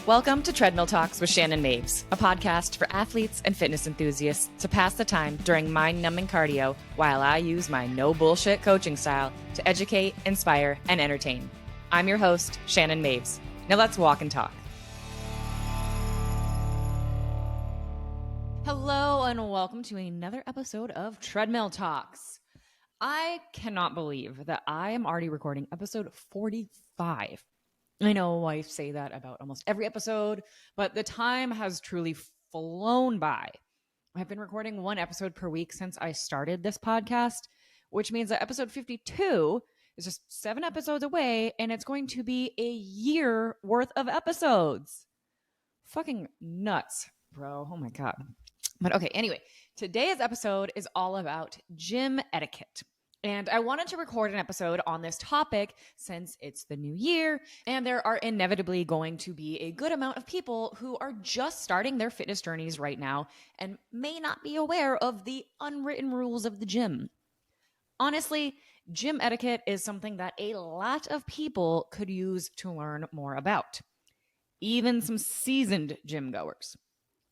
Welcome to Treadmill Talks with Shannon Maves, a podcast for athletes and fitness enthusiasts to pass the time during mind-numbing cardio while I use my no-bullshit coaching style to educate, inspire, and entertain. I'm your host, Shannon Maves. Now let's walk and talk. Hello and welcome to another episode of Treadmill Talks. I cannot believe that I am already recording episode 45. I know I say that about almost every episode, but the time has truly flown by. I've been recording one episode per week since I started this podcast, which means that episode 52 is just 7 episodes away, and it's going to be a year worth of episodes. Fucking nuts, bro. Oh my God. But okay, anyway, today's episode is all about gym etiquette. And I wanted to record an episode on this topic since it's the new year, and there are inevitably going to be a good amount of people who are just starting their fitness journeys right now and may not be aware of the unwritten rules of the gym. Honestly, gym etiquette is something that a lot of people could use to learn more about, even some seasoned gym goers.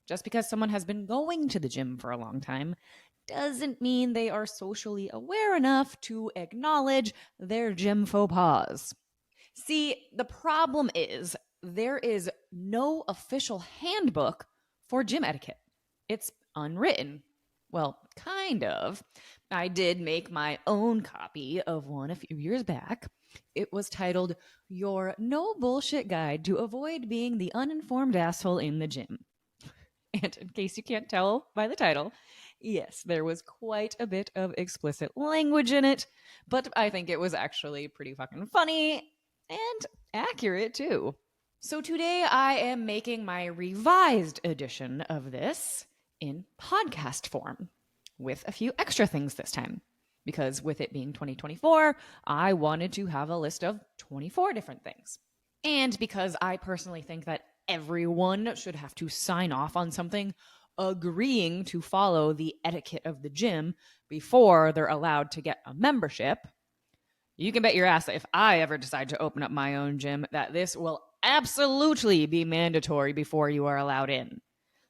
Just because someone has been going to the gym for a long time doesn't mean they are socially aware enough to acknowledge their gym faux pas. See, the problem is there is no official handbook for gym etiquette. It's unwritten. Well, kind of. I did make my own copy of one a few years back. It was titled, Your No Bullshit Guide to Avoid Being the Uninformed Asshole in the Gym. And in case you can't tell by the title, yes, there was quite a bit of explicit language in it, but I think it was actually pretty fucking funny and accurate too. So today I am making my revised edition of this in podcast form with a few extra things this time. Because with it being 2024, I wanted to have a list of 24 different things. And because I personally think that everyone should have to sign off on something agreeing to follow the etiquette of the gym before they're allowed to get a membership, you can bet your ass that if I ever decide to open up my own gym, that this will absolutely be mandatory before you are allowed in.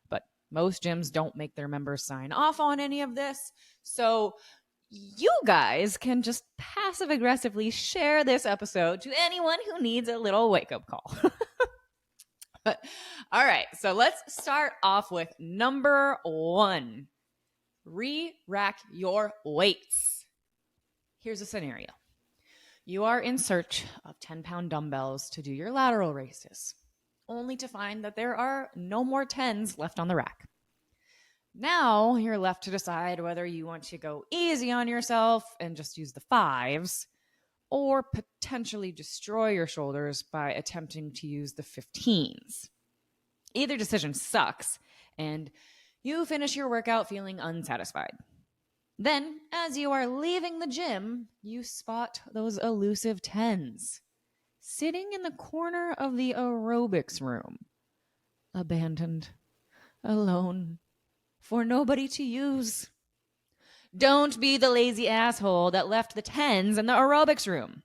But most gyms don't make their members sign off on any of this, so you guys can just passive-aggressively share this episode to anyone who needs a little wake-up call. All right, so let's start off with number 1. Re-rack your weights. Here's a scenario. You are in search of 10-pound dumbbells to do your lateral raises, only to find that there are no more 10s left on the rack. Now you're left to decide whether you want to go easy on yourself and just use the 5s, or potentially destroy your shoulders by attempting to use the 15s. Either decision sucks, and you finish your workout feeling unsatisfied. Then, as you are leaving the gym, you spot those elusive 10s sitting in the corner of the aerobics room, abandoned, alone, for nobody to use. Don't be the lazy asshole that left the 10s in the aerobics room.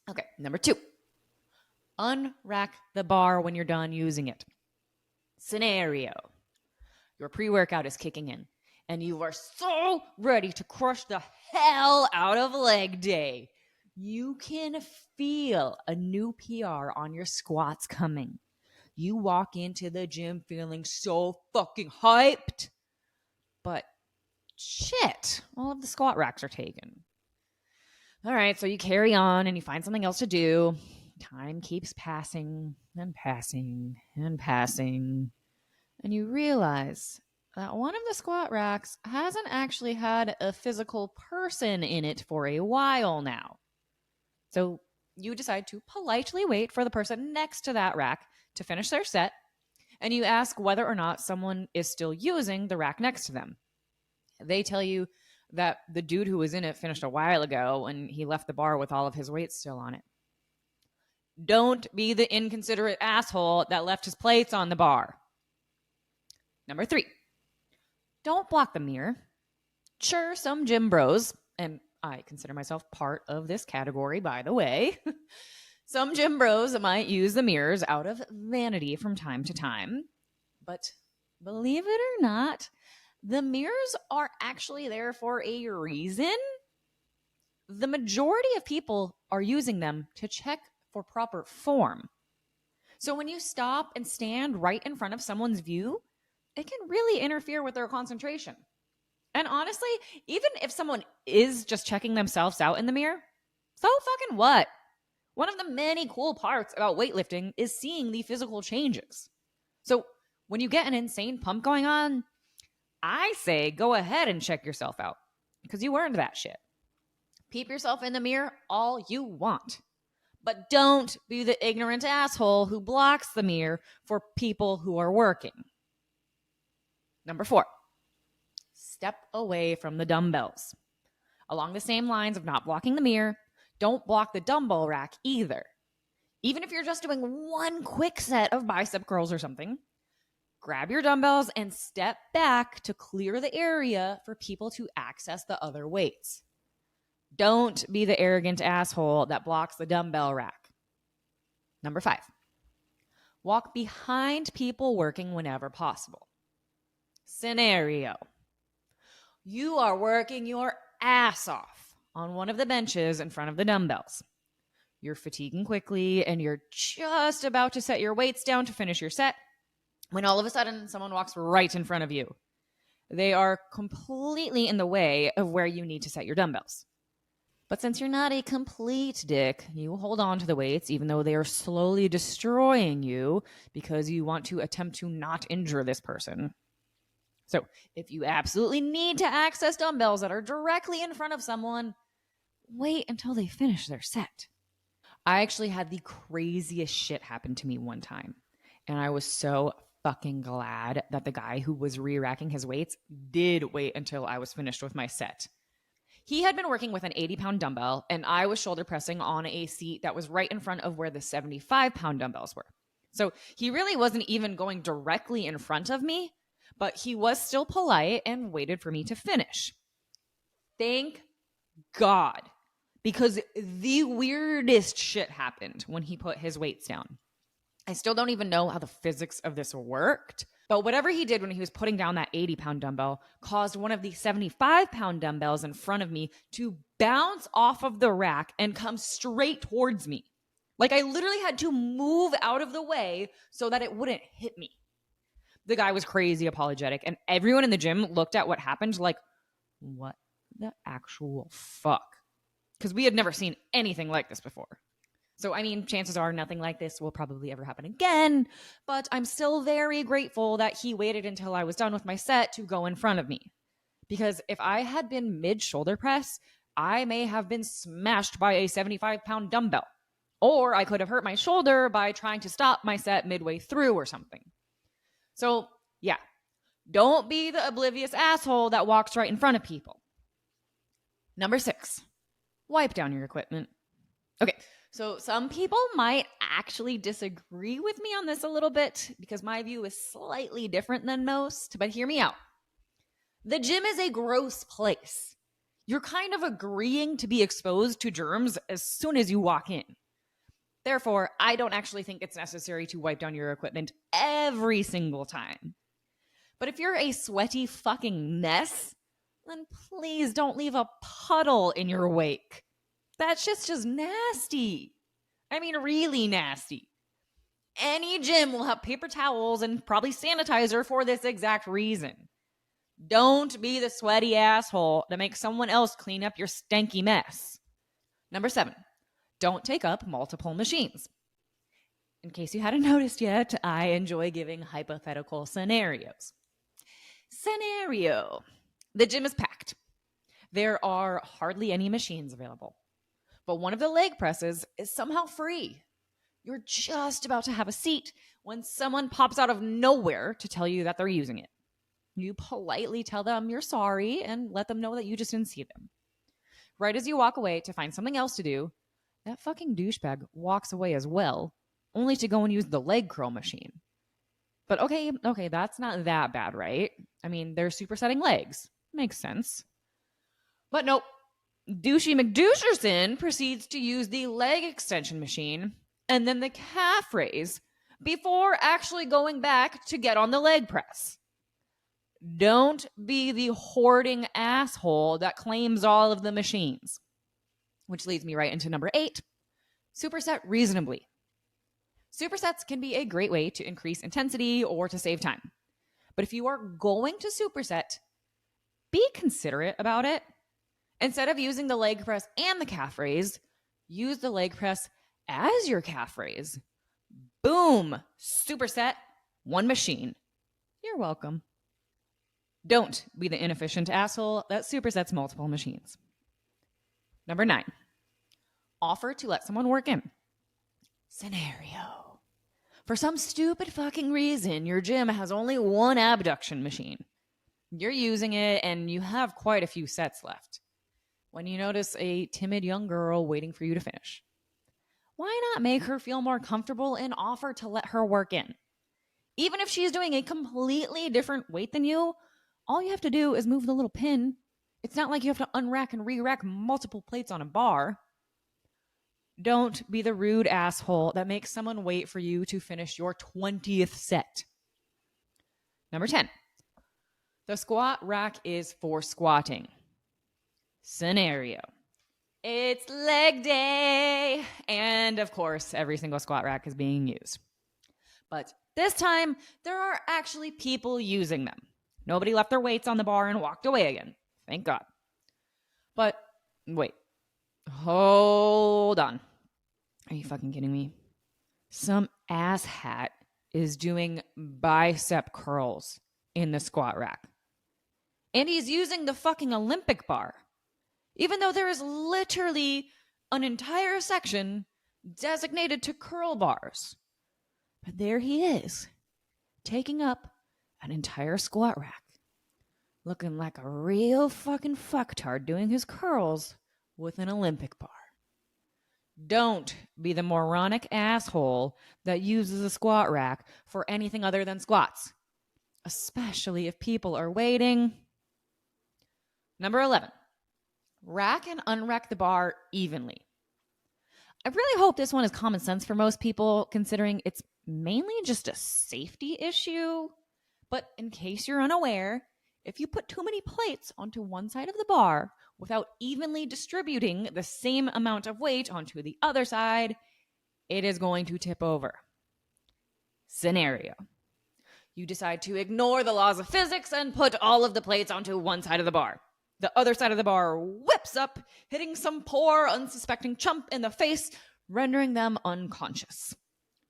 Okay, number 2. Unrack the bar when you're done using it. Scenario. Your pre-workout is kicking in, and you are so ready to crush the hell out of leg day. You can feel a new PR on your squats coming. You walk into the gym feeling so fucking hyped. But shit, all of the squat racks are taken. All right, so you carry on and you find something else to do. Time keeps passing and passing and passing. And you realize that one of the squat racks hasn't actually had a physical person in it for a while now. So you decide to politely wait for the person next to that rack to finish their set, and you ask whether or not someone is still using the rack next to them. They tell you that the dude who was in it finished a while ago and he left the bar with all of his weights still on it. Don't be the inconsiderate asshole that left his plates on the bar. Number 3, don't block the mirror. Sure, some gym bros, and I consider myself part of this category, by the way, Some gym bros might use the mirrors out of vanity from time to time, but believe it or not, the mirrors are actually there for a reason. The majority of people are using them to check for proper form. So when you stop and stand right in front of someone's view, it can really interfere with their concentration. And honestly, even if someone is just checking themselves out in the mirror, so fucking what? One of the many cool parts about weightlifting is seeing the physical changes. So when you get an insane pump going on, I say go ahead and check yourself out because you earned that shit. Peep yourself in the mirror all you want. But don't be the ignorant asshole who blocks the mirror for people who are working. Number 4, step away from the dumbbells. Along the same lines of not blocking the mirror, don't block the dumbbell rack either. Even if you're just doing one quick set of bicep curls or something, grab your dumbbells and step back to clear the area for people to access the other weights. Don't be the arrogant asshole that blocks the dumbbell rack. Number 5, walk behind people working whenever possible. Scenario: you are working your ass off on one of the benches in front of the dumbbells. You're fatiguing quickly and you're just about to set your weights down to finish your set when all of a sudden someone walks right in front of you. They are completely in the way of where you need to set your dumbbells. But since you're not a complete dick, you hold on to the weights even though they are slowly destroying you because you want to attempt to not injure this person. So if you absolutely need to access dumbbells that are directly in front of someone, wait until they finish their set. I actually had the craziest shit happen to me one time, and I was so fucking glad that the guy who was re-racking his weights did wait until I was finished with my set. He had been working with an 80-pound dumbbell, and I was shoulder pressing on a seat that was right in front of where the 75-pound dumbbells were. So he really wasn't even going directly in front of me, but he was still polite and waited for me to finish. Thank God, because the weirdest shit happened when he put his weights down. I still don't even know how the physics of this worked, but whatever he did when he was putting down that 80-pound dumbbell caused one of the 75-pound dumbbells in front of me to bounce off of the rack and come straight towards me. Like I literally had to move out of the way so that it wouldn't hit me. The guy was crazy apologetic, and everyone in the gym looked at what happened like, what the actual fuck? Because we had never seen anything like this before. So, I mean, chances are nothing like this will probably ever happen again, but I'm still very grateful that he waited until I was done with my set to go in front of me. Because if I had been mid-shoulder press, I may have been smashed by a 75-pound dumbbell. Or I could have hurt my shoulder by trying to stop my set midway through or something. So, yeah, don't be the oblivious asshole that walks right in front of people. Number 6, wipe down your equipment. Okay, so some people might actually disagree with me on this a little bit because my view is slightly different than most, but hear me out. The gym is a gross place. You're kind of agreeing to be exposed to germs as soon as you walk in. Therefore, I don't actually think it's necessary to wipe down your equipment every single time. But if you're a sweaty fucking mess, then please don't leave a puddle in your wake. That's just nasty. I mean, really nasty. Any gym will have paper towels and probably sanitizer for this exact reason. Don't be the sweaty asshole that makes someone else clean up your stanky mess. Number 7, don't take up multiple machines. In case you hadn't noticed yet, I enjoy giving hypothetical scenarios. Scenario: the gym is packed. There are hardly any machines available, but one of the leg presses is somehow free. You're just about to have a seat when someone pops out of nowhere to tell you that they're using it. You politely tell them you're sorry and let them know that you just didn't see them. Right as you walk away to find something else to do, that fucking douchebag walks away as well, only to go and use the leg curl machine. But okay, that's not that bad, right? I mean, they're supersetting legs. Makes sense. But nope. Douchey McDoucherson proceeds to use the leg extension machine and then the calf raise before actually going back to get on the leg press. Don't be the hoarding asshole that claims all of the machines. Which leads me right into number 8, superset reasonably. Supersets can be a great way to increase intensity or to save time. But if you are going to superset, be considerate about it. Instead of using the leg press and the calf raise, use the leg press as your calf raise. Boom! Superset, one machine. You're welcome. Don't be the inefficient asshole that supersets multiple machines. Number 9, offer to let someone work in. Scenario. For some stupid fucking reason, your gym has only one abduction machine. You're using it and you have quite a few sets left. When you notice a timid young girl waiting for you to finish, why not make her feel more comfortable and offer to let her work in? Even if she's doing a completely different weight than you, all you have to do is move the little pin. It's not like you have to unrack and re-rack multiple plates on a bar. Don't be the rude asshole that makes someone wait for you to finish your 20th set. Number 10, the squat rack is for squatting. Scenario. It's leg day. And of course, every single squat rack is being used. But this time, there are actually people using them. Nobody left their weights on the bar and walked away again. Thank God. But wait. Hold on. Are you fucking kidding me? Some asshat is doing bicep curls in the squat rack. And he's using the fucking Olympic bar. Even though there is literally an entire section designated to curl bars. But there he is, taking up an entire squat rack, looking like a real fucking fucktard doing his curls with an Olympic bar. Don't be the moronic asshole that uses a squat rack for anything other than squats, especially if people are waiting. Number 11, rack and unrack the bar evenly. I really hope this one is common sense for most people, considering it's mainly just a safety issue. But in case you're unaware, if you put too many plates onto one side of the bar without evenly distributing the same amount of weight onto the other side, it is going to tip over. Scenario. You decide to ignore the laws of physics and put all of the plates onto one side of the bar. The other side of the bar whips up, hitting some poor, unsuspecting chump in the face, rendering them unconscious.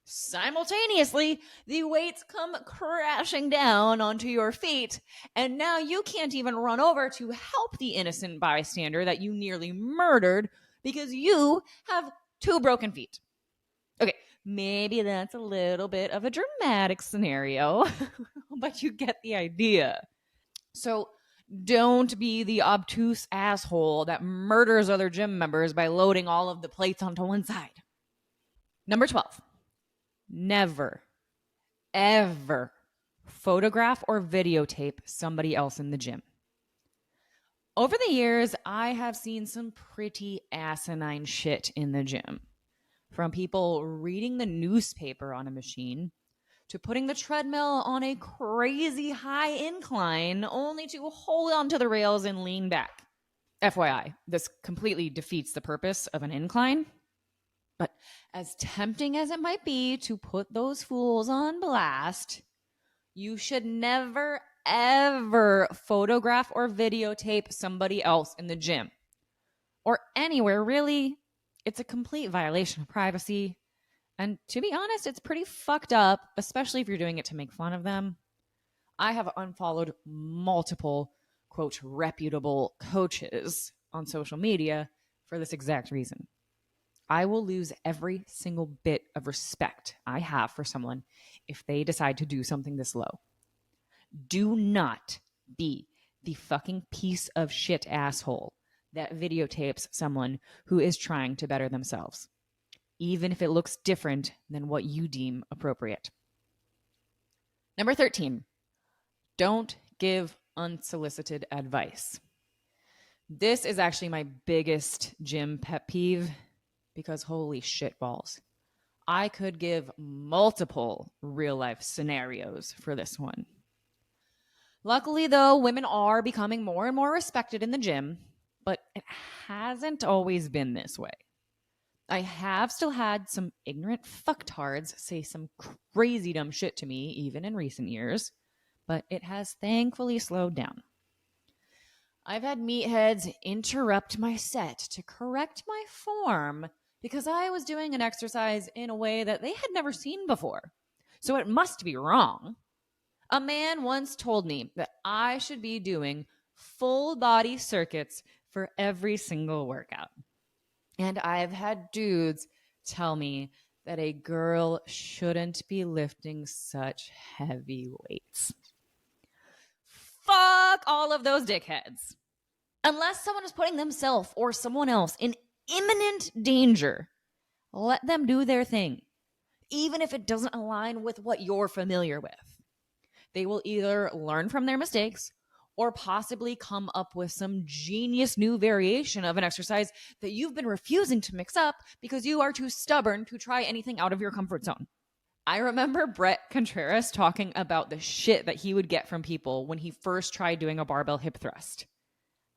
Simultaneously, the weights come crashing down onto your feet, and now you can't even run over to help the innocent bystander that you nearly murdered because you have 2 broken feet. Okay, maybe that's a little bit of a dramatic scenario, but you get the idea. So don't be the obtuse asshole that murders other gym members by loading all of the plates onto one side. Number 12, never, ever photograph or videotape somebody else in the gym. Over the years, I have seen some pretty asinine shit in the gym. From people reading the newspaper on a machine to putting the treadmill on a crazy high incline only to hold onto the rails and lean back. FYI, this completely defeats the purpose of an incline. But as tempting as it might be to put those fools on blast, you should never, ever photograph or videotape somebody else in the gym. Or anywhere, really. It's a complete violation of privacy. And to be honest, it's pretty fucked up, especially if you're doing it to make fun of them. I have unfollowed multiple, quote, reputable coaches on social media for this exact reason. I will lose every single bit of respect I have for someone if they decide to do something this low. Do not be the fucking piece of shit asshole that videotapes someone who is trying to better themselves, even if it looks different than what you deem appropriate. Number 13, don't give unsolicited advice. This is actually my biggest gym pet peeve because holy shit balls. I could give multiple real life scenarios for this one. Luckily, though, women are becoming more and more respected in the gym, but it hasn't always been this way. I have still had some ignorant fucktards say some crazy dumb shit to me, even in recent years, but it has thankfully slowed down. I've had meatheads interrupt my set to correct my form because I was doing an exercise in a way that they had never seen before. So it must be wrong. A man once told me that I should be doing full body circuits for every single workout. And I've had dudes tell me that a girl shouldn't be lifting such heavy weights. Fuck all of those dickheads. Unless someone is putting themselves or someone else in imminent danger, let them do their thing, even if it doesn't align with what you're familiar with. They will either learn from their mistakes or possibly come up with some genius new variation of an exercise that you've been refusing to mix up because you are too stubborn to try anything out of your comfort zone. I remember Brett Contreras talking about the shit that he would get from people when he first tried doing a barbell hip thrust.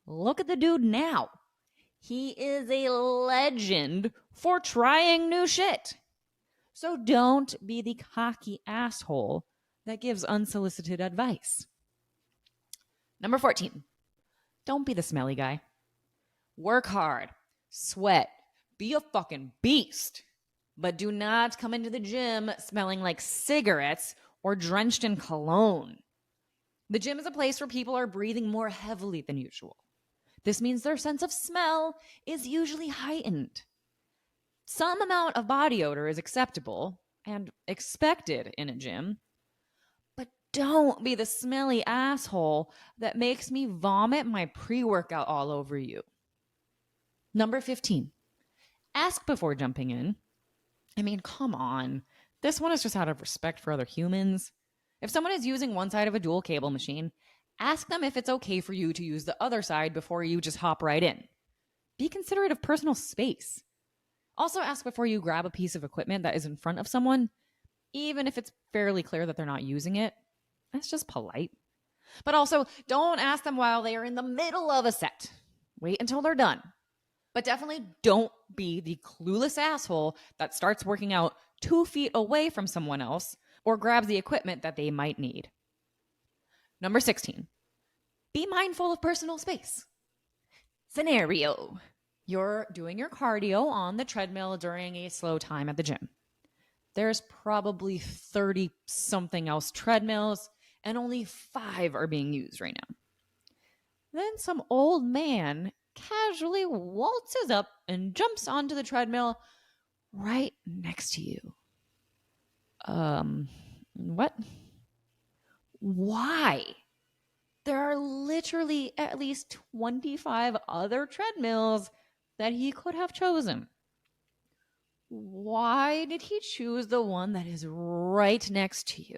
Look at the dude now. He is a legend for trying new shit. So don't be the cocky asshole that gives unsolicited advice. Number 14, don't be the smelly guy. Work hard, sweat, be a fucking beast. But do not come into the gym smelling like cigarettes or drenched in cologne. The gym is a place where people are breathing more heavily than usual. This means their sense of smell is usually heightened. Some amount of body odor is acceptable and expected in a gym, but don't be the smelly asshole that makes me vomit my pre-workout all over you. Number 15, ask before jumping in. I mean, come on. This one is just out of respect for other humans. If someone is using one side of a dual cable machine, ask them if it's okay for you to use the other side before you just hop right in. Be considerate of personal space. Also, ask before you grab a piece of equipment that is in front of someone, even if it's fairly clear that they're not using it. That's just polite. But also, don't ask them while they are in the middle of a set. Wait until they're done. But definitely don't be the clueless asshole that starts working out 2 feet away from someone else or grabs the equipment that they might need. Number 16, be mindful of personal space. Scenario: you're doing your cardio on the treadmill during a slow time at the gym. There's probably 30 something else treadmills and only 5 are being used right now. Then some old man casually waltzes up and jumps onto the treadmill right next to you. What? Why? There are literally at least 25 other treadmills that he could have chosen. Why did he choose the one that is right next to you?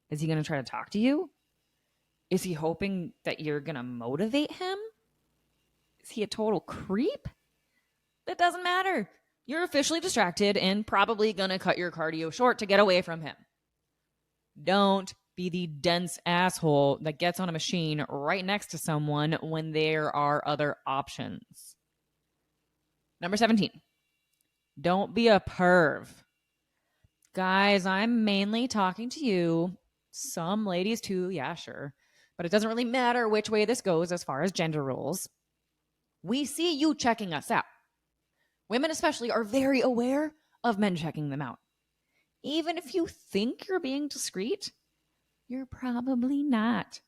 Is he going to try to talk to you? Is he hoping that you're going to motivate him? Is he a total creep? That doesn't matter. You're officially distracted and probably going to cut your cardio short to get away from him. Don't be the dense asshole that gets on a machine right next to someone when there are other options. Number 17, don't be a perv. Guys, I'm mainly talking to you. Some ladies too, yeah, sure. But it doesn't really matter which way this goes as far as gender roles. We see you checking us out. Women especially are very aware of men checking them out. Even if you think you're being discreet, you're probably not.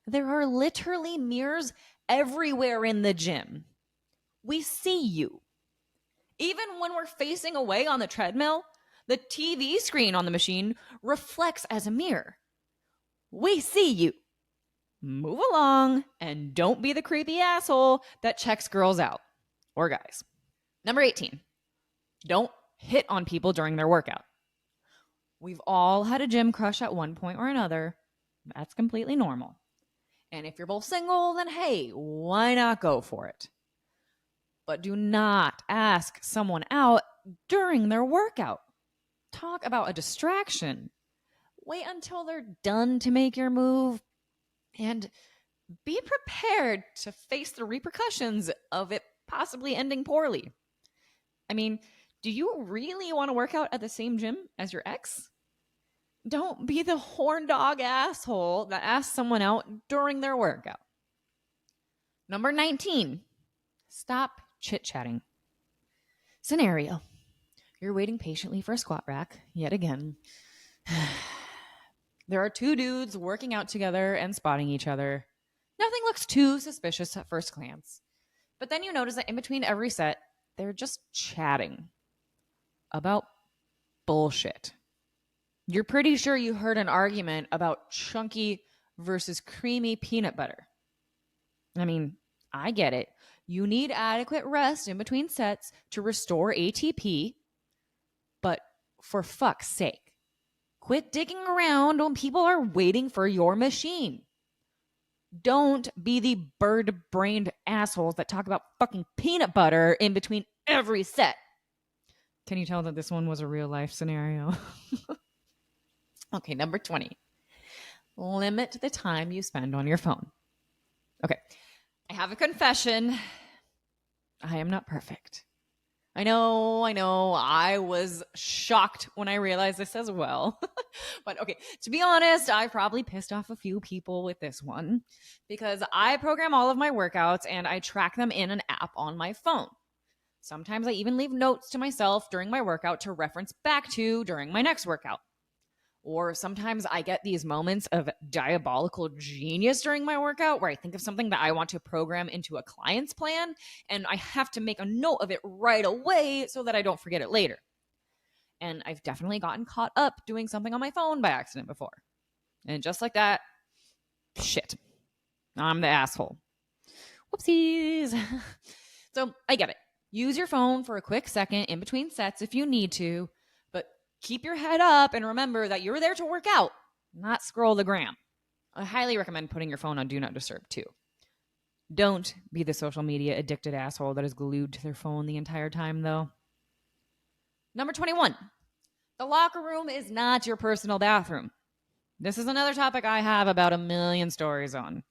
There are literally mirrors everywhere in the gym. We see you. Even when we're facing away on the treadmill, the TV screen on the machine reflects as a mirror. We see you. Move along and don't be the creepy asshole that checks girls out or guys. Number 18, don't hit on people during their workout. We've all had a gym crush at one point or another. That's completely normal. And if you're both single, then hey, why not go for it? But do not ask someone out during their workout. Talk about a distraction. Wait until they're done to make your move and be prepared to face the repercussions of it possibly ending poorly. I mean, do you really want to work out at the same gym as your ex? Don't be the horn dog asshole that asks someone out during their workout. Number 19, stop chit-chatting. Scenario: you're waiting patiently for a squat rack, yet again. There are two dudes working out together and spotting each other. Nothing looks too suspicious at first glance. But then you notice that in between every set, they're just chatting about bullshit. You're pretty sure you heard an argument about chunky versus creamy peanut butter. I mean, I get it. You need adequate rest in between sets to restore ATP. But for fuck's sake, quit digging around when people are waiting for your machine. Don't be the bird-brained assholes that talk about fucking peanut butter in between every set. Can you tell that this one was a real-life scenario? Okay, number 20. Limit the time you spend on your phone. Okay, I have a confession. I am not perfect. I know. I was shocked when I realized this as well. But okay, to be honest, I probably pissed off a few people with this one because I program all of my workouts and I track them in an app on my phone. Sometimes I even leave notes to myself during my workout to reference back to during my next workout. Or sometimes I get these moments of diabolical genius during my workout where I think of something that I want to program into a client's plan, and I have to make a note of it right away so that I don't forget it later. And I've definitely gotten caught up doing something on my phone by accident before. And just like that, shit, I'm the asshole. Whoopsies. So I get it. Use your phone for a quick second in between sets if you need to, but keep your head up and remember that you're there to work out, not scroll the gram. I highly recommend putting your phone on Do Not Disturb too. Don't be the social media addicted asshole that is glued to their phone the entire time, though. Number 21. The locker room is not your personal bathroom. This is another topic I have about 1 million stories on.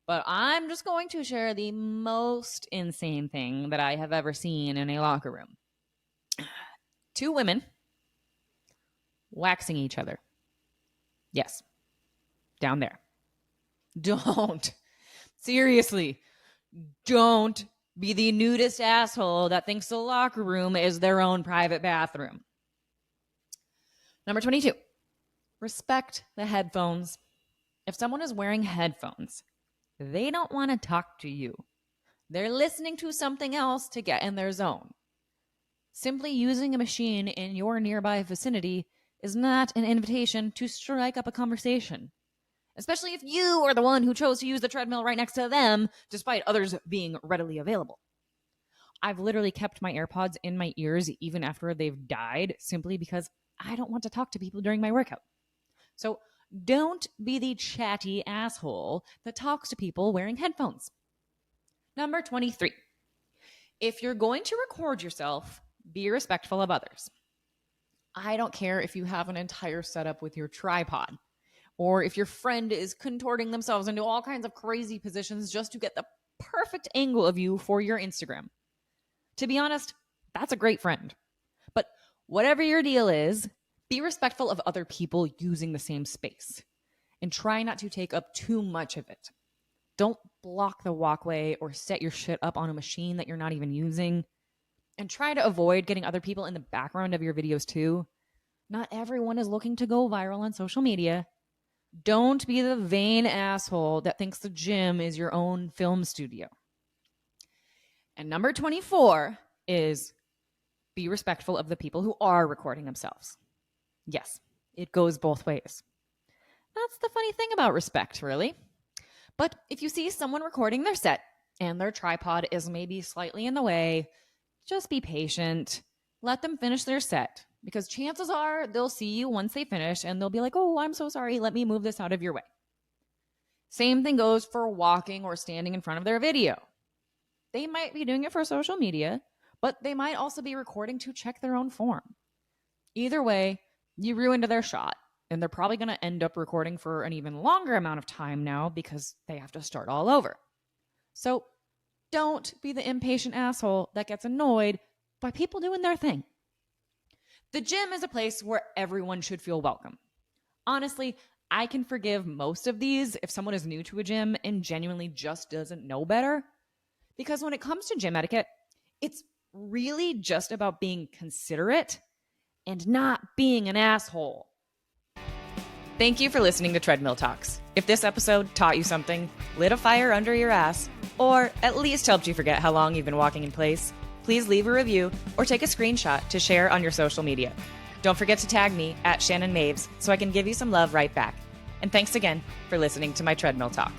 But I'm just going to share the most insane thing that I have ever seen in a locker room. 2 women waxing each other. Yes. Down there. Don't. Seriously. Don't be the nudist asshole that thinks the locker room is their own private bathroom. Number 22. Respect the headphones. If someone is wearing headphones, they don't want to talk to you. They're listening to something else to get in their zone. Simply using a machine in your nearby vicinity is not an invitation to strike up a conversation, especially if you are the one who chose to use the treadmill right next to them, despite others being readily available. I've literally kept my AirPods in my ears even after they've died, simply because I don't want to talk to people during my workout. So don't be the chatty asshole that talks to people wearing headphones. Number 23. If you're going to record yourself, be respectful of others. I don't care if you have an entire setup with your tripod, or if your friend is contorting themselves into all kinds of crazy positions just to get the perfect angle of you for your Instagram. To be honest, that's a great friend. But whatever your deal is, be respectful of other people using the same space and try not to take up too much of it. Don't block the walkway or set your shit up on a machine that you're not even using. And try to avoid getting other people in the background of your videos too. Not everyone is looking to go viral on social media. Don't be the vain asshole that thinks the gym is your own film studio. And number 24 is be respectful of the people who are recording themselves. Yes, it goes both ways. That's the funny thing about respect, really. But if you see someone recording their set and their tripod is maybe slightly in the way, just be patient. Let them finish their set, because chances are they'll see you once they finish and they'll be like, oh, I'm so sorry. Let me move this out of your way. Same thing goes for walking or standing in front of their video. They might be doing it for social media, but they might also be recording to check their own form. Either way, you ruined their shot, and they're probably going to end up recording for an even longer amount of time now because they have to start all over. So don't be the impatient asshole that gets annoyed by people doing their thing. The gym is a place where everyone should feel welcome. Honestly, I can forgive most of these if someone is new to a gym and genuinely just doesn't know better. Because when it comes to gym etiquette, it's really just about being considerate and not being an asshole. Thank you for listening to Treadmill Talks. If this episode taught you something, lit a fire under your ass, or at least helped you forget how long you've been walking in place, please leave a review or take a screenshot to share on your social media. Don't forget to tag me at Shannon Maves so I can give you some love right back. And thanks again for listening to my Treadmill Talk.